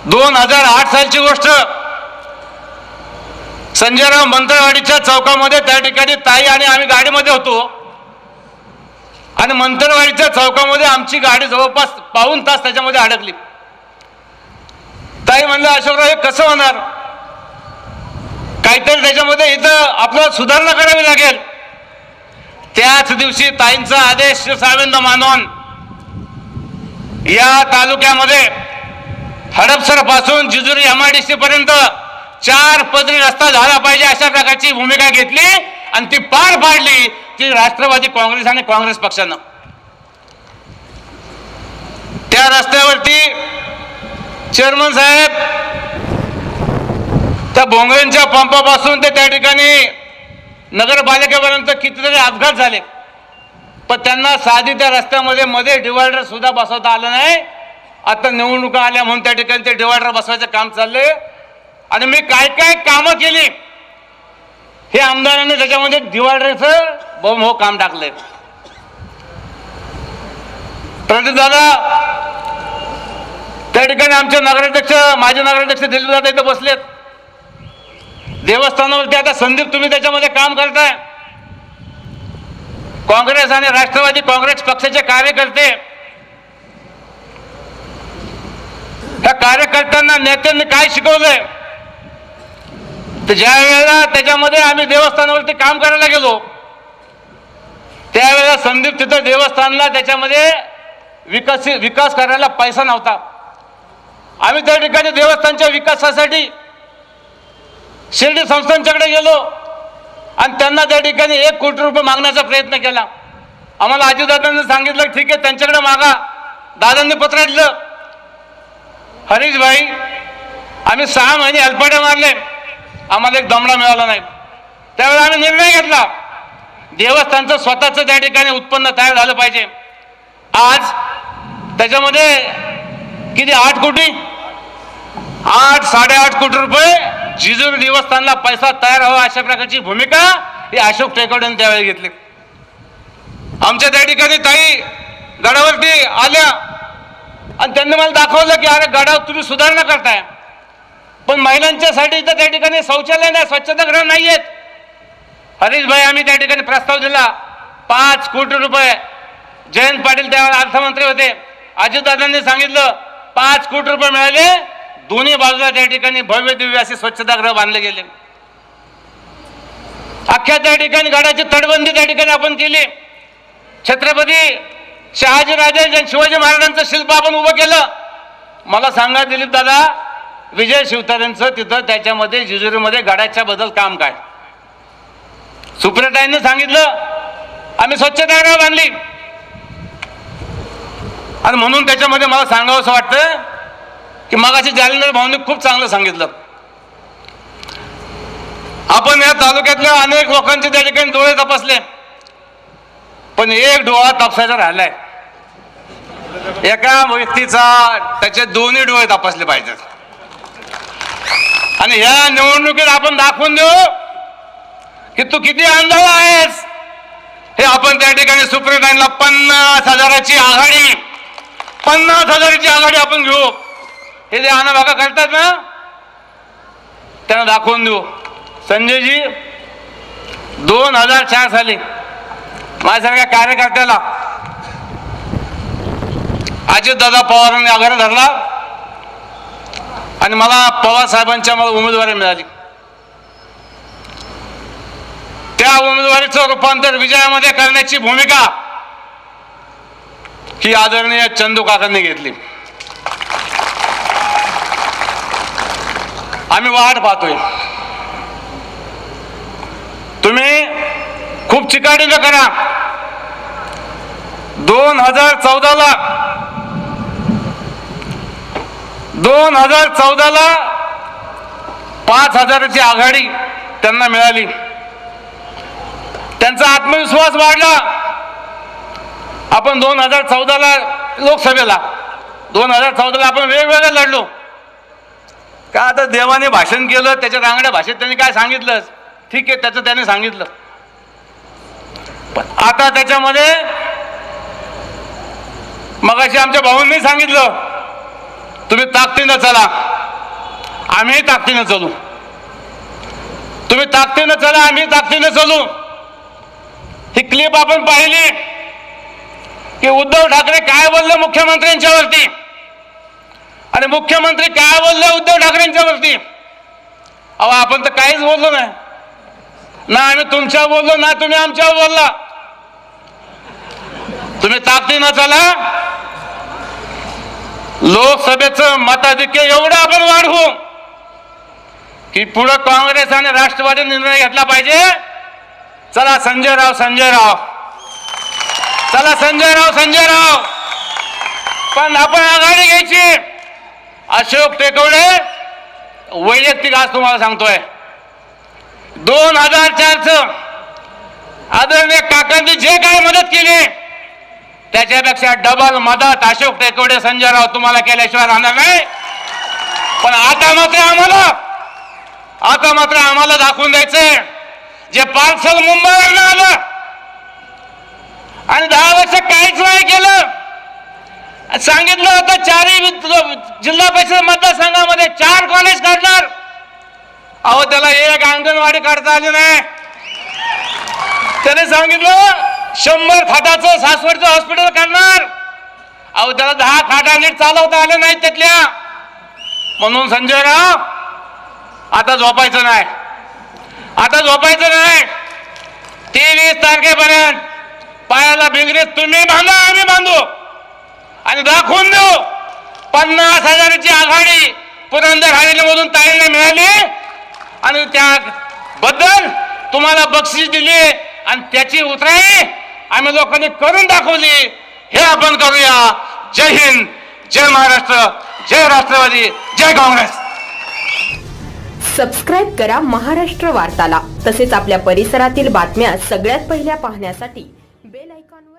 2008 सालची गोष्ट. संजयराव मंत्रवाडीच्या चौकामध्ये त्या ठिकाणी ताई आणि आम्ही गाडीमध्ये होतो आणि मंत्रवाडीच्या चौकामध्ये आमची गाडी जवळपास पाऊण तास त्याच्यामध्ये अडकली. ताई म्हणलं अशोकराव हे कसं होणार, काहीतरी त्याच्यामध्ये इथं आपल्याला सुधारणा करावी लागेल. त्याच दिवशी ताईंचा आदेश शिरसावंत मानून या तालुक्यामध्ये हडपसर पासून जिजुरी MIDC पर्यंत 4 पदरी रस्ता झाला पाहिजे अशा प्रकारची भूमिका घेतली आणि ती पार पाडली ती राष्ट्रवादी काँग्रेस आणि काँग्रेस पक्षानं. त्या रस्त्यावरती चेअरमन साहेब त्या भोंगरेंच्या पंपापासून ते त्या ठिकाणी नगरपालिकेपर्यंत कितीतरी अपघात झाले, पण त्यांना साधी त्या रस्त्यामध्ये मध्ये डिवायडर सुद्धा बसवता आलं नाही. आता निवडणुका आल्या म्हणून त्या ठिकाणी ते डिवायडर बसवायचं काम चाललंय आणि मी काय काय कामं केली हे आमदारांनी त्याच्यामध्ये डिवायडरचं बहुमोह काम टाकलंय. प्रदीप दादा त्या ठिकाणी आमचे नगराध्यक्ष माजी नगराध्यक्ष दिलीप दादा इथे बसलेत. देवस्थानावरती आता संदीप तुम्ही त्याच्यामध्ये काम करताय. काँग्रेस आणि राष्ट्रवादी काँग्रेस पक्षाचे कार्यकर्ते, त्या कार्यकर्त्यांना नेत्यांनी काय शिकवलंय तर ज्या वेळेला त्याच्यामध्ये आम्ही देवस्थानावरती काम करायला गेलो त्यावेळेला संदीप तिथं देवस्थानला त्याच्यामध्ये विकास करायला पैसा नव्हता. आम्ही त्या ठिकाणी देवस्थानच्या विकासासाठी शिर्डी संस्थांच्याकडे गेलो आणि त्यांना त्या ठिकाणी 1 कोटी रुपये मागण्याचा प्रयत्न केला. आम्हाला अजितदादांनी सांगितलं ठीक आहे त्यांच्याकडे मागा. दादांनी पत्र दिलं, हरीश भाई आम्ही 6 महिने हेलपाटे मारले, आम्हाला एक दमडा मिळाला नाही. त्यावेळेला आम्ही निर्णय घेतला देवस्थानचं स्वतःचं त्या ठिकाणी उत्पन्न तयार झालं पाहिजे. आज त्याच्यामध्ये किती 8 कोटी 8-8.5 कोटी रुपये जिजुरी देवस्थानला पैसा तयार व्हावा अशा प्रकारची भूमिका ही अशोक टेकवडेंनी त्यावेळी घेतली. आमच्या त्या ठिकाणी ताई गडावरती आल्या आणि त्यांनी मला दाखवलं की अरे गडावर तुम्ही सुधारणा करताय पण महिलांच्यासाठी तर त्या ठिकाणी शौचालय नाही, स्वच्छतागृह नाही आहेत. हरीश भाई आम्ही त्या ठिकाणी प्रस्ताव दिला 5 कोटी रुपये. जयंत पाटील त्यावेळेला अर्थमंत्री होते. अजितदादांनी सांगितलं 5 कोटी रुपये मिळाले, दोन्ही बाजूला त्या ठिकाणी भव्य दिव्य असे स्वच्छतागृह बांधले गेले. अख्ख्या त्या ठिकाणी गडाची तटबंदी त्या ठिकाणी आपण केली. छत्रपती शहाजीराजे शिवाजी महाराजांचं शिल्प आपण उभं केलं. मला सांगा दिलीप दादा विजय शिवतारेंचं तिथं त्याच्यामध्ये जिजुरीमध्ये गडाच्या बद्दल काम काय, सुप्रियाताईंनी सांगितलं आम्ही स्वच्छतागृह बांधली. आणि म्हणून त्याच्यामध्ये मला सांगावं असं वाटतं की मगाशी जालिंदर भाऊंनी खूप चांगलं सांगितलं. आपण या तालुक्यातल्या अनेक लोकांचे त्या ठिकाणी डोळे तपासले पण एक डोळा तपासायचा राहिलाय. एका व्यक्तीचा त्याचे दोन्ही डोळे तपासले पाहिजेत आणि ह्या निवडणुकीत आपण दाखवून देऊ की तू किती आंधळा आहेस. हे आपण त्या ठिकाणी सुप्रियाताईंना 50,000ची आघाडी 50,000ची आघाडी आपण घेऊ. हे जे आनाभागा करतात ना त्यांना दाखवून देऊ. संजयजी 2004 साली माझ्यासारख्या कार्यकर्त्याला अजितदादा पवारांनी आग्रह धरला आणि मला पवार साहेबांच्या मला उमेदवारी मिळाली. त्या उमेदवारीचं रूपांतर विजयामध्ये करण्याची भूमिका ही आदरणीय चंदू काकांनी घेतली. आम्ही वाट पाहतोय. तुम्ही खूप चिकाटीनं करा. 2014ला 5,000ची आघाडी त्यांना मिळाली. त्यांचा आत्मविश्वास वाढला. आपण 2014ला लोकसभेला 2014ला आपण वेगवेगळं लढलो का. आता देवाने भाषण केलं त्याच्या रांगड्या भाषेत त्यांनी काय सांगितलं ठीक आहे त्याचं त्याने सांगितलं पण आता त्याच्यामध्ये मगाशी आमच्या भाऊंनी सांगितलं तुम्ही ताकदीनं चला, आम्ही ताकदीनं चलू. तुम्ही ताकदीनं चला, आम्ही ताकदीनं चलू. ही क्लिप आपण पाहिली की उद्धव ठाकरे काय बोलले मुख्यमंत्र्यांच्यावरती आणि मुख्यमंत्री काय बोलले उद्धव ठाकरेंच्यावरती. अहो आपण तर काहीच बोललो नाही ना, आम्ही तुमच्यावर बोललो ना तुम्ही आमच्यावर बोलला. तुम्ही ताकदीनं चला, लोकसभेचं मताधिक्य एवढं आपण वाढवू की पुढे काँग्रेस आणि राष्ट्रवादी निर्णय घेतला पाहिजे. चला संजय राव, चला संजय राव. पण आपण आघाडी घ्यायची. अशोक टेकवडे वैयक्तिक आज तुम्हाला सांगतोय 2004चं आदरणीय काकांनी जे काही मदत केली त्याच्यापेक्षा डबल मदत अशोक टेकवडे, संजय राव तुम्हाला केल्याशिवाय राहणार नाही. पण आता मात्र आम्हाला दाखवून द्यायचंय. जे पार्सल मुंबईवरून आलं आणि 10 वर्ष काहीच नाही केलं, सांगितलं होतं 4 जिल्हा परिषद मतदारसंघामध्ये 4 कॉलेज काढणार. अहो त्याला एक अंगणवाडी काढता आली नाही. त्याने सांगितलं 100 खाटाचं सासवडचं हॉस्पिटल काढणार. अहो त्याला 10 खाटा नीट चालवता आले नाहीत त्यातल्या. म्हणून संजय राव आता झोपायचं नाही. 23 तारखेपर्यंत पायाला बिंगरीत तुम्ही बांधा, आम्ही बांधू आणि दाखवून देऊ. 50,000ची आघाडी पुरंदर हवेलीमधून ताईंना मिळाली आणि त्याबद्दल तुम्हाला बक्षीस दिली आणि त्याची उतराई आम्ही लोकांनी करून दाखवली. हे आपण करूया. जय हिंद, जय महाराष्ट्र, जय राष्ट्रवादी, जय काँग्रेस. सबस्क्राईब करा महाराष्ट्र वार्ताला. तसेच आपल्या परिसरातील बातम्या सगळ्यात पहिल्या पाहण्यासाठी बेल आयकॉनवर